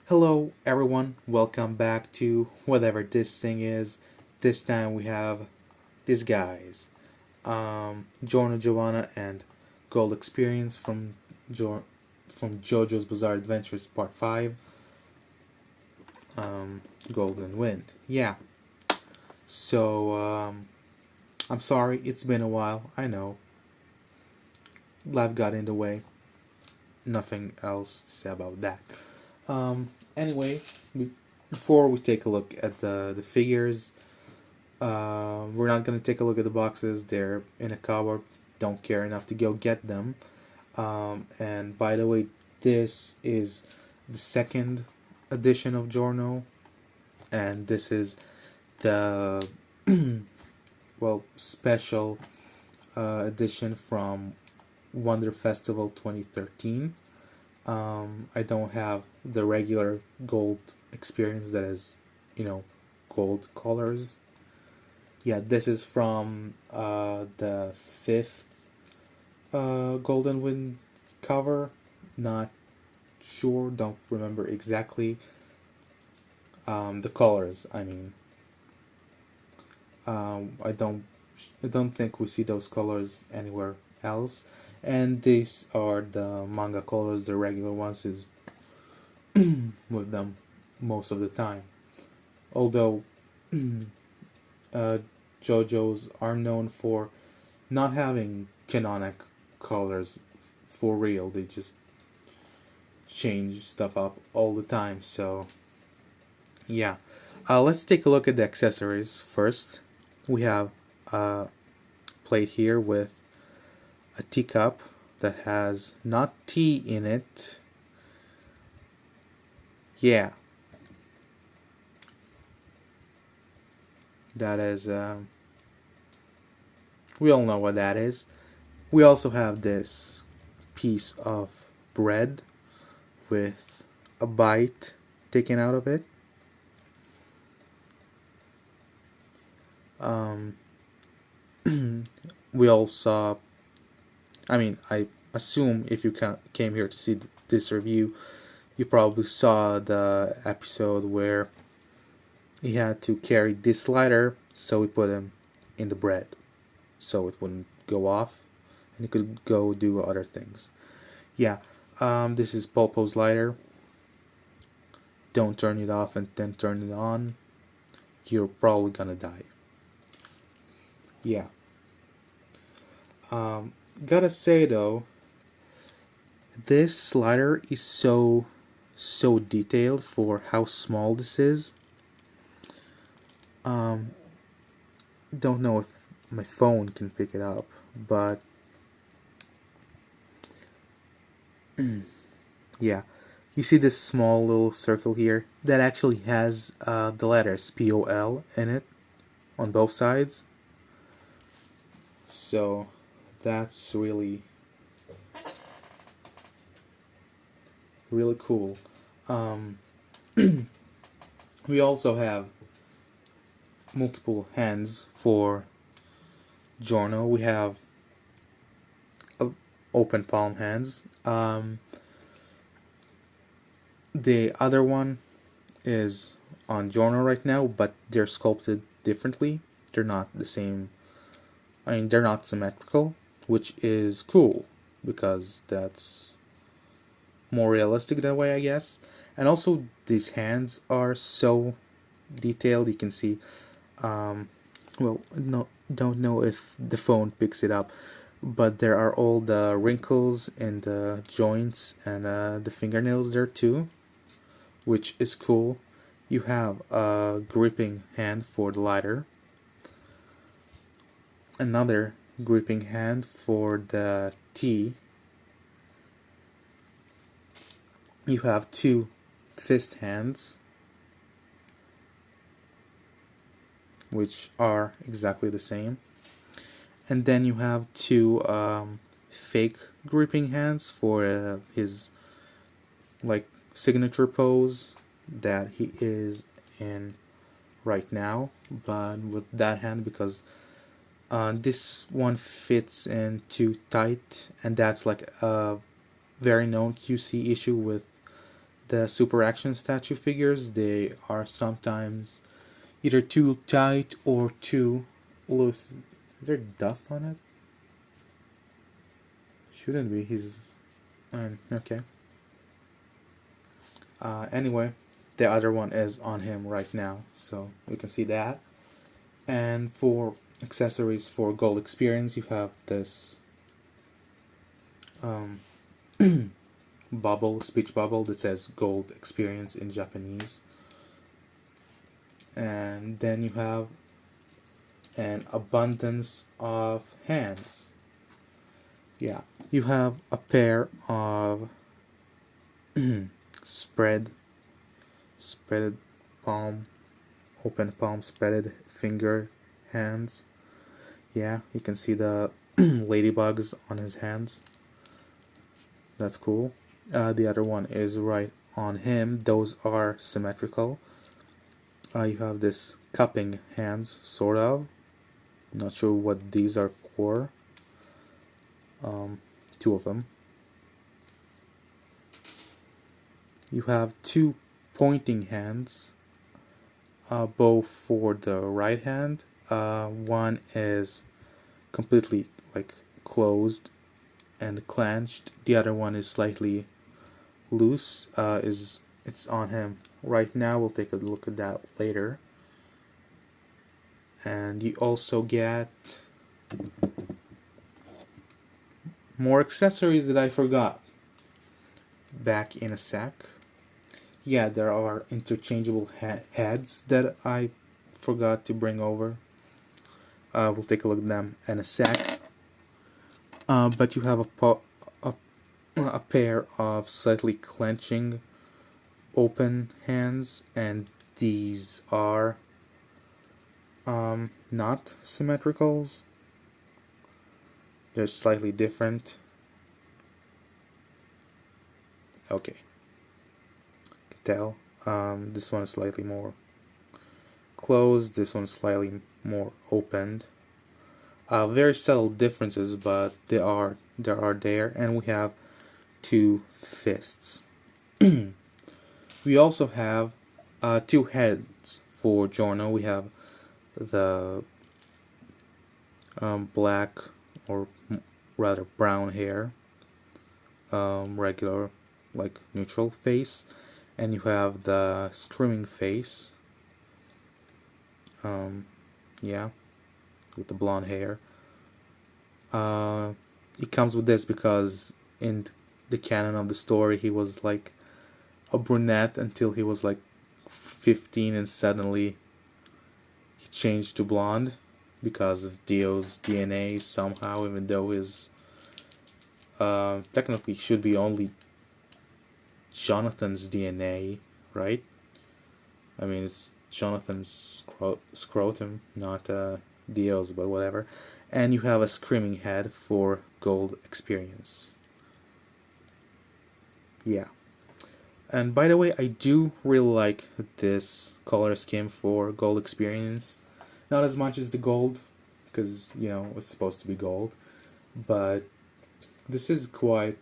Hello, everyone. Welcome back to whatever this thing is. This time we have these guys, Giorno, Giovanna, and Gold Experience from JoJo's Bizarre Adventures Part 5, Golden Wind. Yeah. So I'm sorry, it's been a while. I know. Life got in the way. Nothing else to say about that. Anyway, before we take a look at the figures, we're not gonna take a look at the boxes. They're in a cupboard. Don't care enough to go get them. And by the way, this is the second edition of Giorno, and this is the special edition from Wonder Festival 2013. I don't have the regular gold experience that is, gold colors. Yeah, this is from the fifth Golden Wind cover. Not sure, don't remember exactly the colors. I mean, I don't think we see those colors anywhere else. And these are the manga colors. The regular ones is with them most of the time. Although uh, JoJo's are known for not having canonic colors for real. They just change stuff up all the time. So yeah, let's take a look at the accessories first. We have a plate here with a teacup that has not tea in it. Yeah, that is. We all know what that is. We also have this piece of bread with a bite taken out of it. Um, we all saw. I mean, I assume if you came here to see this review, you probably saw the episode where he had to carry this slider, so we put him in the bread so it wouldn't go off and he could go do other things. Yeah, this is Pulpo's lighter. Don't turn it off and then turn it on. You're probably gonna die. Yeah. Gotta say though, this slider is so detailed for how small this is. Don't know if my phone can pick it up, but yeah, you see this small little circle here that actually has the letters POL in it on both sides. So that's really cool. Um, we also have multiple hands for Giorno. We have open palm hands. The other one is on Giorno right now, but they're sculpted differently. They're not the same. I mean, they're not symmetrical, which is cool because that's more realistic that way, I guess. And also, these hands are so detailed. You can see. No, don't know if the phone picks it up, but there are all the wrinkles in the joints and the fingernails there too, which is cool. You have a gripping hand for the lighter, another gripping hand for the tea. You have two fist hands, which are exactly the same. And then you have two fake gripping hands for his like signature pose that he is in right now, but with that hand because this one fits in too tight, and that's like a very known QC issue with the super action statue figures, they are sometimes either too tight or too loose. Is there dust on it? Shouldn't be. He's okay. Anyway, the other one is on him right now, so you can see that. And for accessories for gold experience, you have this speech bubble that says gold experience in Japanese. And then you have an abundance of hands. Yeah, you have a pair of spread palm, open palm, spreaded finger hands. Yeah, you can see the ladybugs on his hands. That's cool. The other one is right on him. Those are symmetrical. You have this cupping hands, sort of. Not sure what these are for. Two of them. You have two pointing hands, both for the right hand. One is completely like closed and clenched. The other one is slightly loose. It's on him right now. We'll take a look at that later. And you also get more accessories that I forgot back in a sec. Yeah, there are interchangeable heads that I forgot to bring over. We'll take a look at them in a sec. But you have a pair of slightly clenching open hands, and these are not symmetricals. They're slightly different. Okay. Tell. This one is slightly more closed. This one is slightly more opened. Very subtle differences, but they are there. And we have two fists. We also have two heads for Giorno. We have the black, or rather brown hair, regular, like neutral face, and you have the screaming face, yeah, with the blonde hair. It comes with this because in the canon of the story he was like a brunette until he was like 15, and suddenly he changed to blonde because of Dio's DNA somehow, even though his technically should be only Jonathan's DNA, right? I mean, it's Jonathan's scrotum, not Dio's, but whatever. And you have a screaming head for gold experience. Yeah. And by the way, I do really like this color scheme for gold experience. Not as much as the gold, because, you know, it's supposed to be gold. But this is quite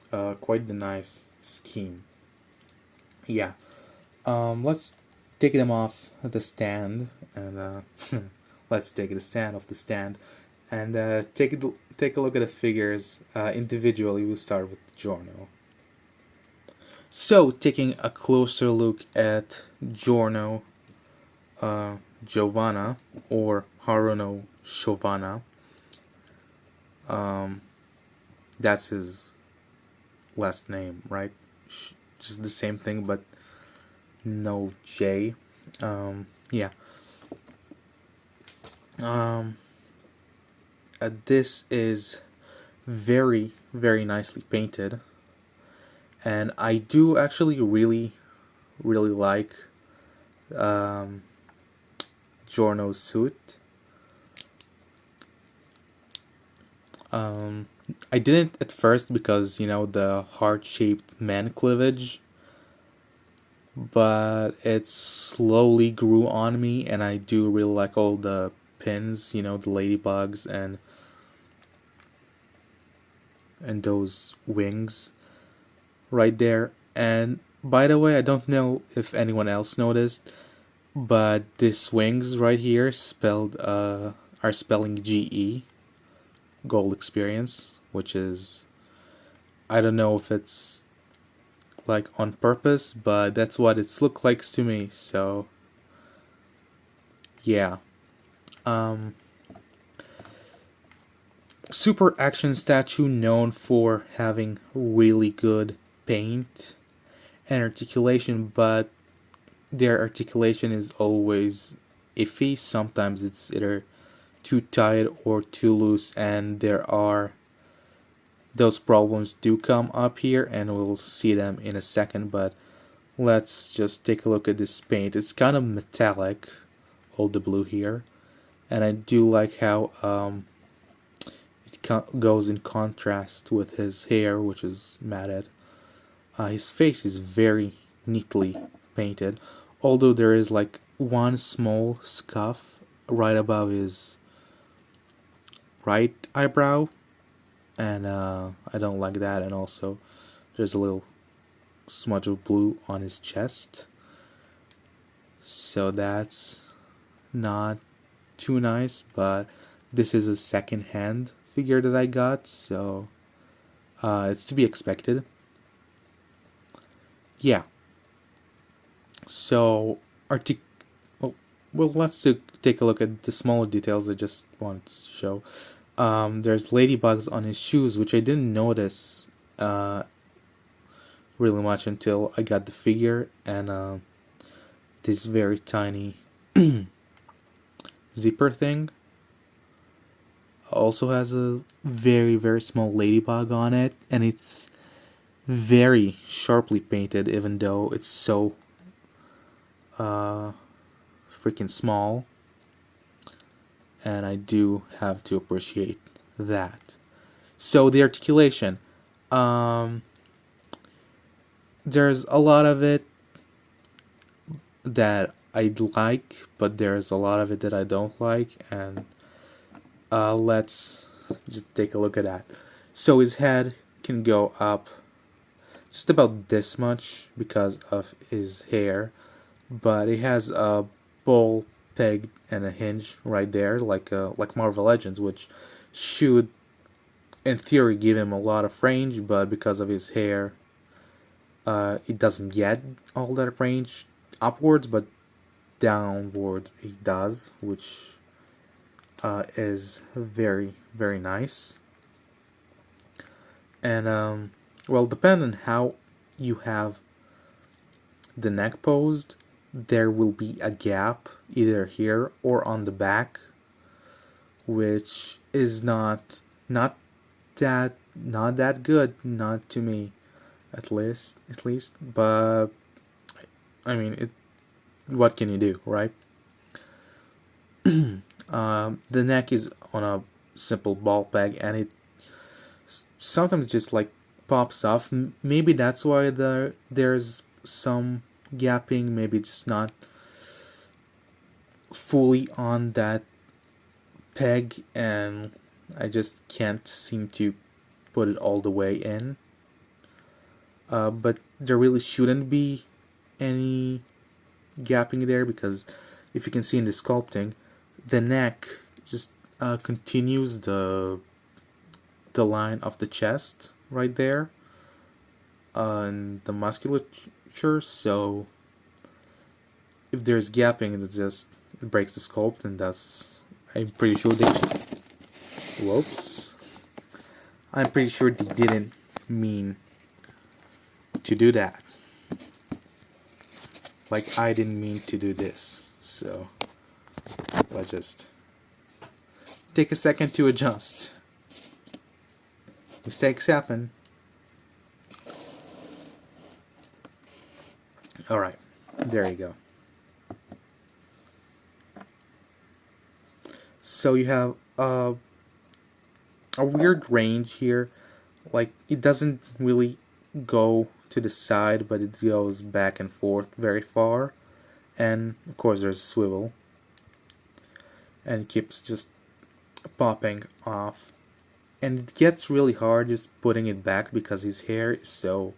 the nice scheme. Yeah. Let's take them off the stand, and let's take the stand off the stand, and take a look at the figures individually. We'll start with Giorno. So, taking a closer look at Giorno, Giovanna, or Haruno Giovanna. That's his last name, right? Just the same thing, but no J. Yeah. This is very, very nicely painted, and I do actually really like Giorno's suit. I didn't at first because, you know, the heart-shaped man cleavage, but it slowly grew on me, and I do really like all the pins, you know, the ladybugs and those wings. right there. And by the way, I don't know if anyone else noticed, but these wings right here are spelling GE, Gold Experience, which is, I don't know if it's like on purpose, but that's what it's looked like to me. So yeah. Um, Super action statue known for having really good paint and articulation, but their articulation is always iffy. Sometimes it's either too tight or too loose, and there are those problems do come up here, and we'll see them in a second. But let's just take a look at this paint. It's kind of metallic, all the blue here, and I do like how it goes in contrast with his hair, which is matted. His face is very neatly painted, although there is like one small scuff right above his right eyebrow, and I don't like that. And also, there's a little smudge of blue on his chest, so that's not too nice. But this is a second-hand figure that I got, so it's to be expected. Yeah. So, well, let's take a look at the smaller details I just want to show. There's ladybugs on his shoes, which I didn't notice really much until I got the figure, and this very tiny zipper thing also has a very, very small ladybug on it, and it's very sharply painted, even though it's so freaking small, and I do have to appreciate that. So the articulation, there's a lot of it that I like, but there's a lot of it that I don't like, and let's just take a look at that. So his head can go up just about this much because of his hair, but it has a ball peg and a hinge right there, like Marvel Legends, which should, in theory, give him a lot of range, but because of his hair, it doesn't get all that range upwards, but downwards it does, which is very, very nice. And well, depending on how you have the neck posed, there will be a gap either here or on the back, which is not that good, not to me, at least. But I mean, what can you do, right? The neck is on a simple ball peg, and it sometimes just like pops off. Maybe that's why there's some gapping. Maybe it's not fully on that peg, and I just can't seem to put it all the way in. But there really shouldn't be any gapping there, because if you can see in the sculpting, the neck just continues the line of the chest right there and the musculature. So if there's gapping, it breaks the sculpt, and I'm pretty sure I'm pretty sure they didn't mean to do that. Like, I didn't mean to do this. So let's just take a second to adjust. Mistakes happen. Alright, there you go. So you have a weird range here. Like, it doesn't really go to the side, but it goes back and forth very far. And of course there's swivel, and it keeps just popping off, and it gets really hard just putting it back because his hair is so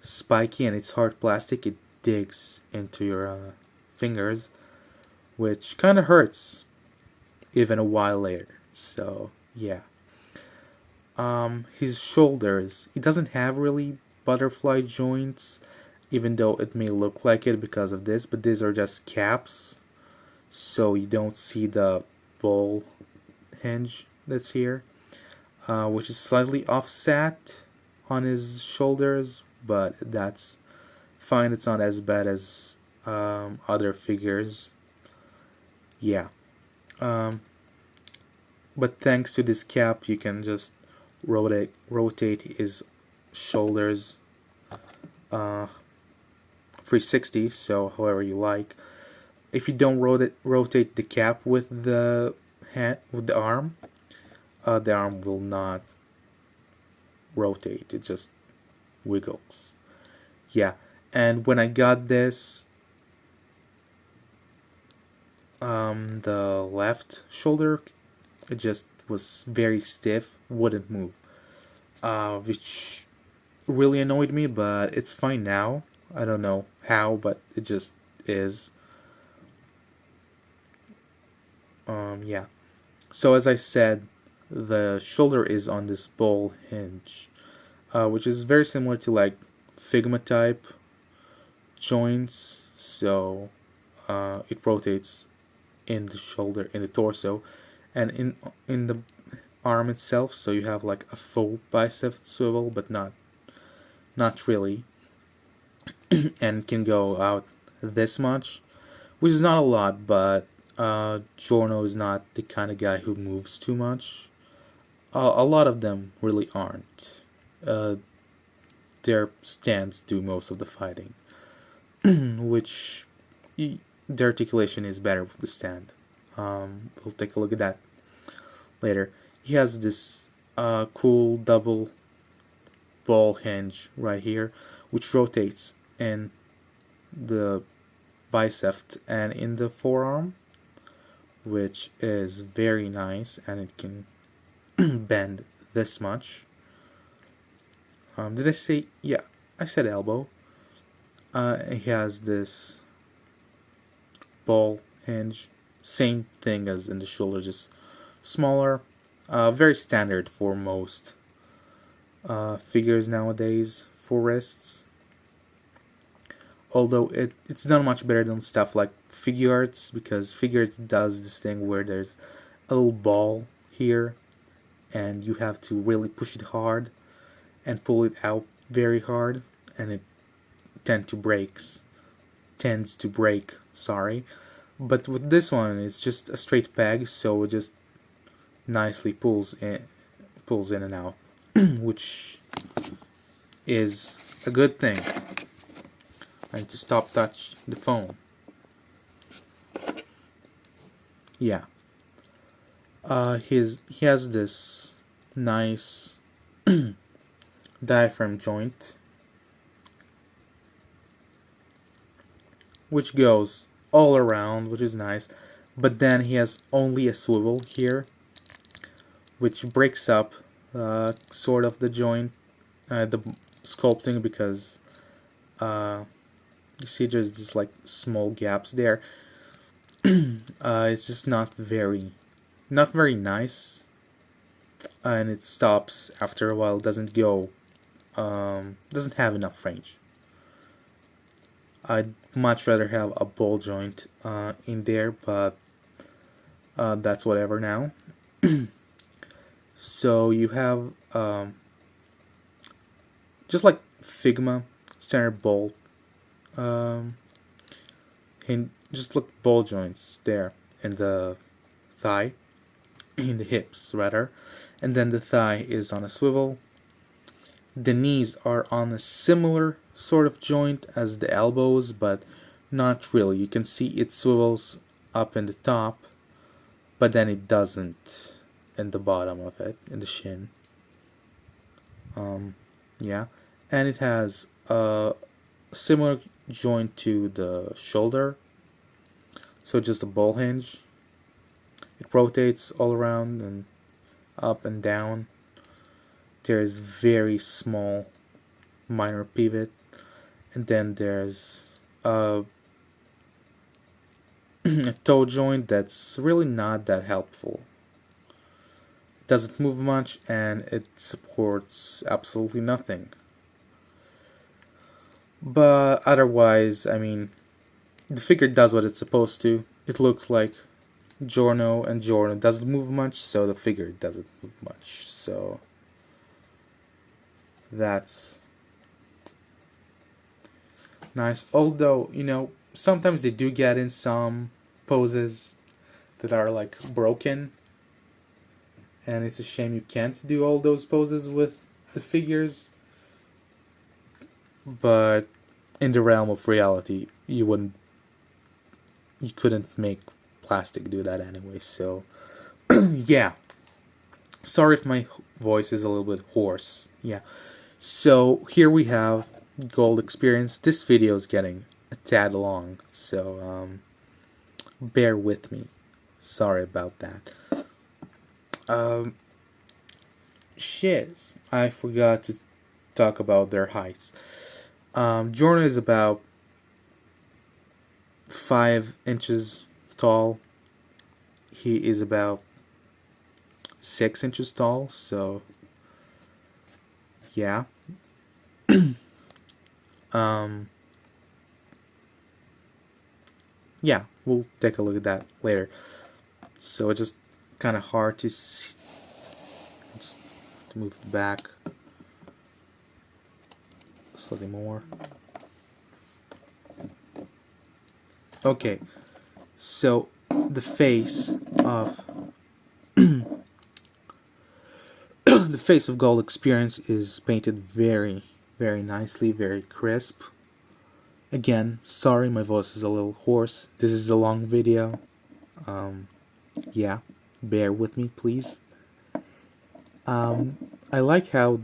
spiky and it's hard plastic. It digs into your fingers, which kind of hurts even a while later. So yeah. His shoulders, he doesn't have really butterfly joints, even though it may look like it because of this, but these are just caps, so you don't see the ball hinge that's here, which is slightly offset on his shoulders, but that's fine. It's not as bad as other figures. Yeah. But thanks to this cap, you can just rotate his shoulders 360, so however you like. If you don't rotate the cap with the arm, the arm will not rotate. It just wiggles. Yeah, and when I got this, the left shoulder, it just was very stiff, wouldn't move, which really annoyed me, but it's fine now. I don't know how, but it just is. Yeah. So as I said, the shoulder is on this ball hinge, which is very similar to like Figma type joints. So it rotates in the shoulder, in the torso, and in the arm itself. So you have like a full bicep swivel, but not really, and can go out this much, which is not a lot, but Giorno is not the kind of guy who moves too much. A lot of them really aren't. Their stands do most of the fighting, which the articulation is better with the stand. We'll take a look at that later. He has this cool double ball hinge right here, which rotates in the bicep and in the forearm, which is very nice, and it can bend this much. Did I say? Yeah, I said elbow. He has this ball hinge, same thing as in the shoulder, just smaller. Very standard for most figures nowadays for wrists. Although it's not much better than stuff like Figure Arts, because Figure Arts does this thing where there's a little ball here and you have to really push it hard and pull it out very hard, and it tends to break, sorry. But with this one, it's just a straight peg, so it just nicely pulls in and out, which is a good thing. I need to stop touch the phone. Yeah. He has this nice diaphragm joint, which goes all around, which is nice. But then he has only a swivel here, which breaks up sort of the joint, the sculpting, because you see there's just like small gaps there. It's just not very nice, and it stops after a while. Doesn't have enough range. I'd much rather have a ball joint in there, but that's whatever now. So you have just like Figma standard ball, just look ball joints there in the thigh, in the hips rather, and then the thigh is on a swivel. The knees are on a similar sort of joint as the elbows, but not really. You can see it swivels up in the top, but then it doesn't in the bottom of it, in the shin. Yeah, and it has a similar joint to the shoulder, so just a ball hinge. It rotates all around and up and down. There is very small minor pivot. And then there's a a toe joint that's really not that helpful. It doesn't move much and it supports absolutely nothing. But otherwise, I mean, the figure does what it's supposed to. It looks like Giorno, and Giorno doesn't move much, so the figure doesn't move much. So that's nice. Although, sometimes they do get in some poses that are like broken, and it's a shame you can't do all those poses with the figures. But in the realm of reality, you couldn't make plastic do that anyway. So yeah, sorry if my voice is a little bit hoarse. Yeah, so here we have Gold Experience. This video is getting a tad long, so bear with me. Sorry about that. Shit, I forgot to talk about their heights. Giorno is about 5 inches tall. He is about 6 inches tall, so yeah. Yeah, we'll take a look at that later. So it's just kind of hard to see. Just to move it back slightly more. Okay, so the face of the face of Gold Experience is painted very, very nicely, very crisp. Again, sorry my voice is a little hoarse. This is a long video. Yeah, bear with me, please. I like how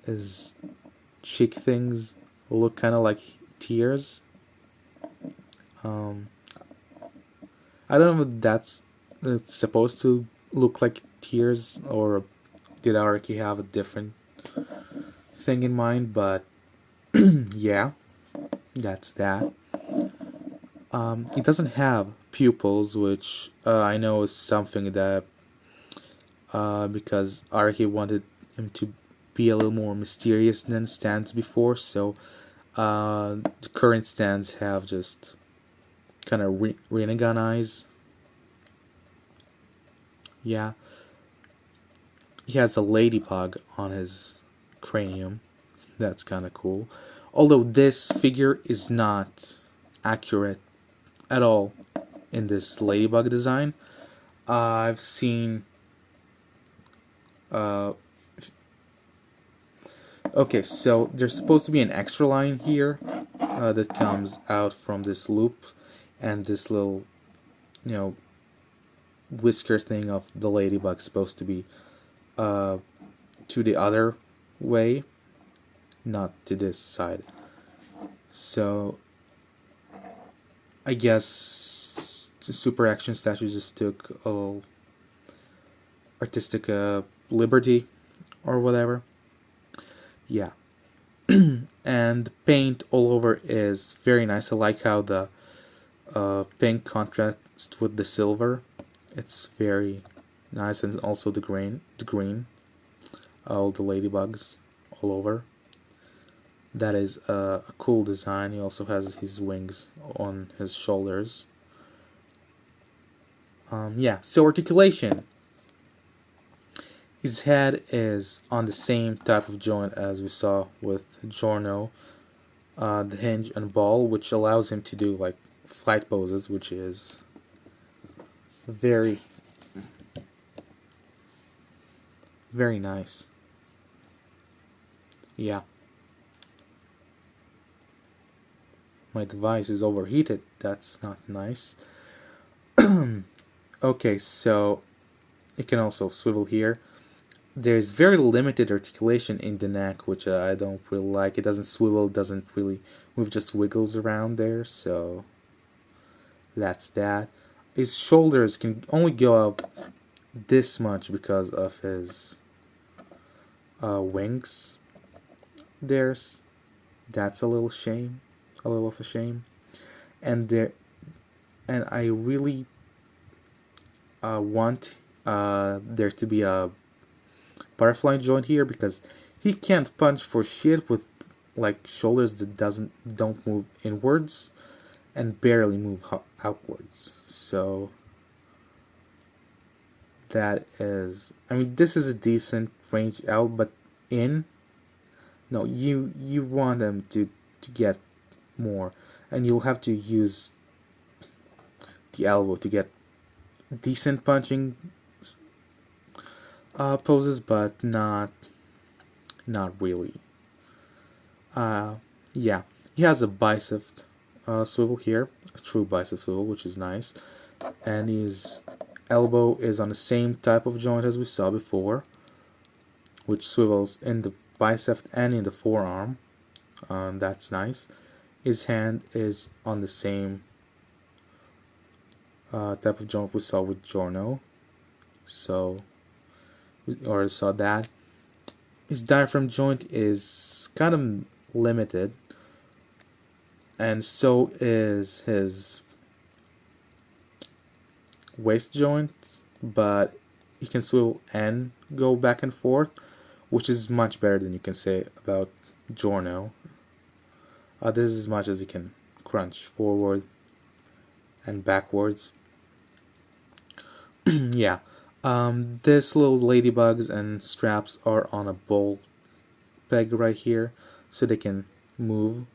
his cheek things look kind of like tears. I don't know if it's supposed to look like tears, or did Araki have a different thing in mind, but yeah, that's that. He doesn't have pupils, which I know is something that because Araki wanted him to be a little more mysterious than stands before, so the current stands have just kind of Rinnegan eyes. Yeah. He has a ladybug on his cranium. That's kind of cool. Although this figure is not accurate at all in this ladybug design. I've seen... okay, so there's supposed to be an extra line here that comes out from this loop, and this little, whisker thing of the ladybug supposed to be to the other way, not to this side. So I guess the Super Action statue just took a little artistic liberty or whatever. Yeah. And the paint all over is very nice. I like how the pink contrasts with the silver. It's very nice, and also the green, all the ladybugs all over. That is a cool design. He also has his wings on his shoulders. Yeah, so articulation. His head is on the same type of joint as we saw with Giorno, the hinge and ball, which allows him to do like flight poses, which is very, very nice. Yeah. My device is overheated. That's not nice. Okay, so it can also swivel here. There's very limited articulation in the neck, which I don't really like. It doesn't swivel, doesn't really move, just wiggles around there, so that's that. His shoulders can only go up this much because of his wings. There's That's a little shame, a little of a shame. And there, and I really want there to be a butterfly joint here, because he can't punch for shit with like shoulders that don't move inwards and barely move outwards. So that is, I mean, this is a decent range out, but in, no, you want them to get more, and you'll have to use the elbow to get decent punching poses, but not really. Yeah, he has a bicep swivel here, a true bicep swivel, which is nice, and his elbow is on the same type of joint as we saw before, which swivels in the bicep and in the forearm. That's nice. His hand is on the same type of joint we saw with Giorno, so we already saw that. His diaphragm joint is kind of limited, and so is his waist joint, but he can swivel and go back and forth, which is much better than you can say about Giorno. This is as much as he can crunch forward and backwards. Yeah. This little ladybugs and straps are on a ball peg right here, so they can move.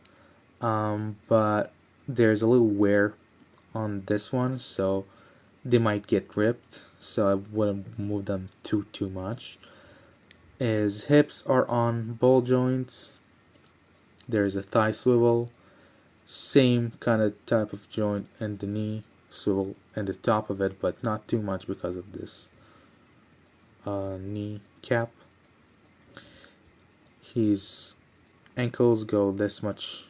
But there's a little wear on this one, so they might get ripped. So I wouldn't move them too much. His hips are on ball joints. There's a thigh swivel, same kind of type of joint, and the knee swivel and the top of it, but not too much because of this knee cap. His ankles go this much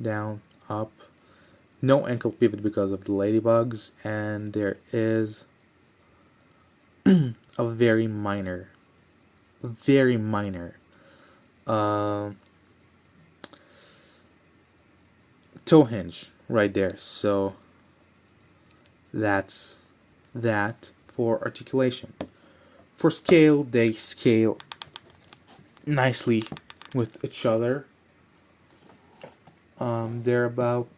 down, up. No ankle pivot because of the ladybugs, and there is a very minor toe hinge right there. So that's that for articulation. For scale, they scale nicely with each other. They're about,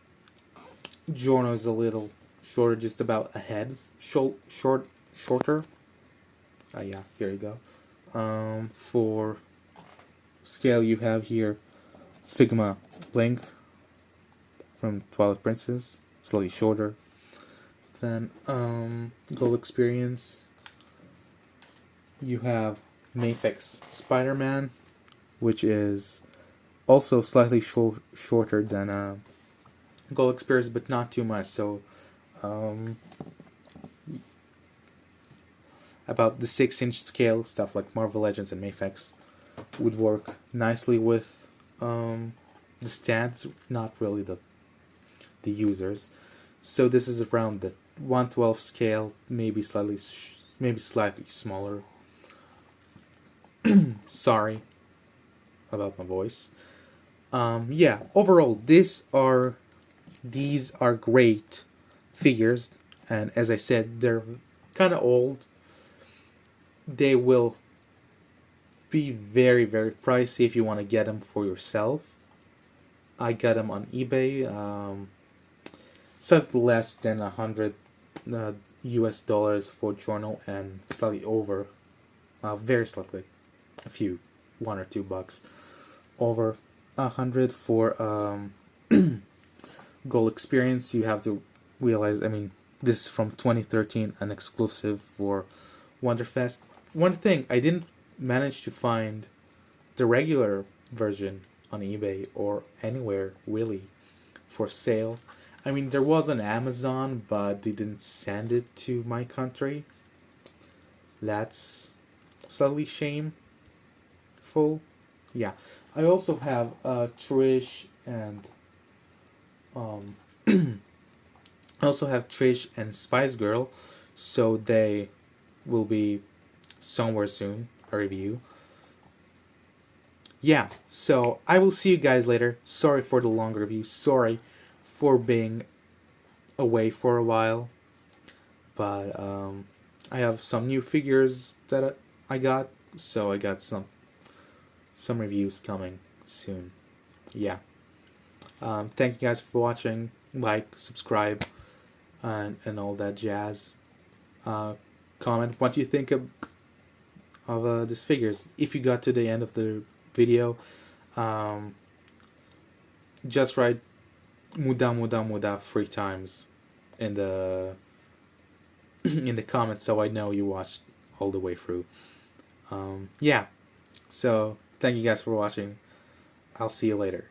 Giorno is a little shorter, just about a head shorter. Yeah, here you go. For scale, you have here Figma Link from Twilight Princess, slightly shorter. Then Goal Experience, you have Mafex Spider-Man, which is also slightly shorter than Goal Experience, but not too much. So about the 6-inch scale, stuff like Marvel Legends and Mafex would work nicely with the stats, not really the users. So this is around the 1/12 scale, maybe slightly smaller. Sorry about my voice. Yeah, overall, these are great figures, and as I said, they're kind of old. They will be very, very pricey if you want to get them for yourself. I got them on eBay. Slightly less than $100 US for Giorno, and slightly over, very slightly, a few, $1 or $2 over 100 for Goal Experience. You have to realize, I mean, this is from 2013, an exclusive for Wonderfest. One thing, I didn't manage to find the regular version on eBay or anywhere really for sale. I mean, there was on Amazon, but they didn't send it to my country. That's slightly shameful. Yeah, I also have Trish and I also have Trish and Spice Girl, so they will be somewhere soon, a review. yeah, so I will see you guys later. Sorry for the long review. Sorry for being away for a while. But I have some new figures that I got, so I got some reviews coming soon. Yeah. Thank you guys for watching. Like, subscribe, and all that jazz. Comment what you think of these figures. If you got to the end of the video, just write muda muda muda 3 times in the in the comments so I know you watched all the way through. Yeah. So thank you guys for watching. I'll see you later.